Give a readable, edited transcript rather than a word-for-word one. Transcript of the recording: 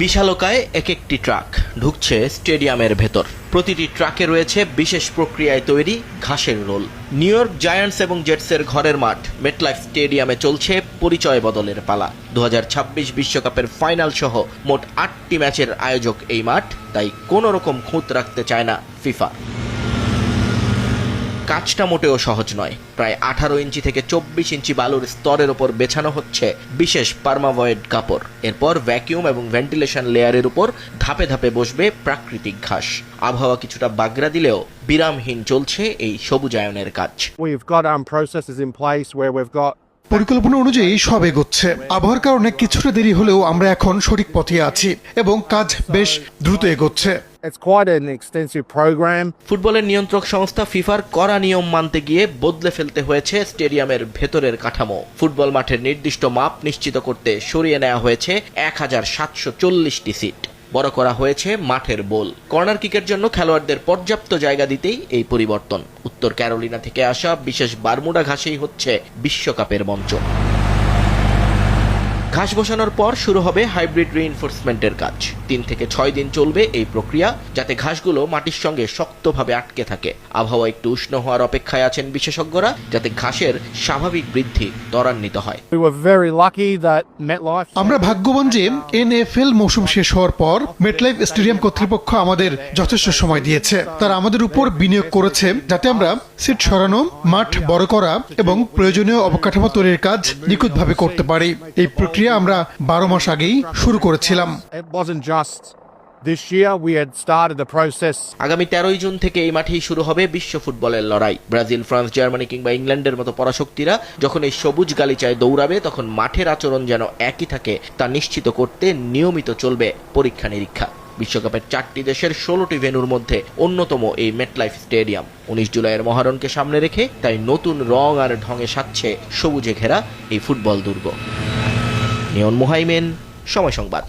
বিশালকায় এক একটি ট্রাক ঢুকছে স্টেডিয়ামের ভেতর। প্রতিটি ট্রাকে রয়েছে বিশেষ প্রক্রিয়ায় তৈরি ঘাসের রোল। নিউ ইয়র্ক জায়ান্টস এবং জেটসের ঘরের মাঠ মেটলাইফ স্টেডিয়ামে চলছে পরিচয় বদলের পালা। 2026 বিশ্বকাপের ফাইনাল সহ মোট 8টি ম্যাচের আয়োজক এই মাঠ, তাই কোনো রকম খুঁত রাখতে চায় না ফিফা। কাজটা মোটেও সহজ নয়। প্রায় 18 ইঞ্চি থেকে 24 ইঞ্চি বালুর স্তরের ওপর বেছানো হচ্ছে বিশেষ পার্মাভয়েড কাপড়। এরপর ভ্যাকিউম এবং ভেন্টিলেশন লেয়ারের উপর ধাপে ধাপে বসবে প্রাকৃতিক ঘাস। আবহাওয়া কিছুটা বাগড়া দিলেও বিরামহীন চলছে এই সবুজায়নের কাজ। processes in place where we've got পরিকল্পনা অনুযায়ী সব এগোচ্ছে। আবহাওয়ার কারণে কিছুটা দেরি হলেও আমরা এখন সঠিক পথে আছি এবং কাজ বেশ দ্রুত এগোচ্ছে। It's quite an extensive program. ফুটবলের নিয়ন্ত্রক সংস্থা ফিফার কড়া নিয়ম মানতে গিয়ে বদলে ফেলতে হয়েছে স্টেডিয়ামের ভেতরের কাঠামো। ফুটবল মাঠের নির্দিষ্ট মাপ নিশ্চিত করতে সরিয়ে নেওয়া হয়েছে 1740টি সিট। বড় করা হয়েছে মাঠের বোল। কর্নার কিকের জন্য খেলোয়াড়দের পর্যাপ্ত জায়গা দিতেই এই পরিবর্তন। উত্তর ক্যারোলিনা থেকে আসা বিশেষ বারমুডা ঘাসেই হচ্ছে বিশ্বকাপের মঞ্চ। ঘাস বসানোর পর শুরু হবে হাইব্রিড রিইনফোর্সমেন্টের কাজ। 3 থেকে 6 দিন চলবে এই প্রক্রিয়া, যাতে ঘাসগুলো মাটির সঙ্গে শক্তভাবে আটকে থাকে। আবহাওয়া একটু উষ্ণ হওয়ার অপেক্ষায় আছেন বিশেষজ্ঞরা, যাতে ঘাসের স্বাভাবিক বৃদ্ধি ত্বরান্বিত হয়। We were very lucky that MetLife আমরা ভাগ্যবান যে NFL মৌসুম শেষ হওয়ার পর মেটলাইফ স্টেডিয়াম কর্তৃপক্ষ আমাদের যথেষ্ট সময় দিয়েছে। তারা আমাদের উপর বিনিয়োগ করেছে যাতে আমরা সিট সরানো, মাঠ বড় করা এবং প্রয়োজনীয় অবকাঠামো তৈরির কাজ নিখুঁতভাবে করতে পারি। এই প্রক্রিয়া আমরা 12 মাস আগেই শুরু করেছিলাম। It wasn't just this year, we had started the process. আগামী 13 জুন থেকে এই মাঠেই শুরু হবে বিশ্ব ফুটবলের লড়াই। ব্রাজিল, ফ্রান্স, জার্মানি কিংবা ইংল্যান্ডের মতো পরাশক্তিরা যখন এই সবুজ গালিচায় দৌড়াবে, তখন মাঠের আচরণ যেন একই থাকে তা নিশ্চিত করতে নিয়মিত চলবে পরীক্ষা নিরীক্ষা। বিশ্বকাপের 4টি দেশের 16টি ভেন্যুর মধ্যে অন্যতম এই মেটলাইফ স্টেডিয়াম 19 জুলাইয়ের মহারণকে সামনে রেখে তাই নতুন রং আর ঢঙে সাজছে সবুজে ঘেরা এই ফুটবল দুর্গ। নিয়ন মুহাইমেন, সময় সংবাদ।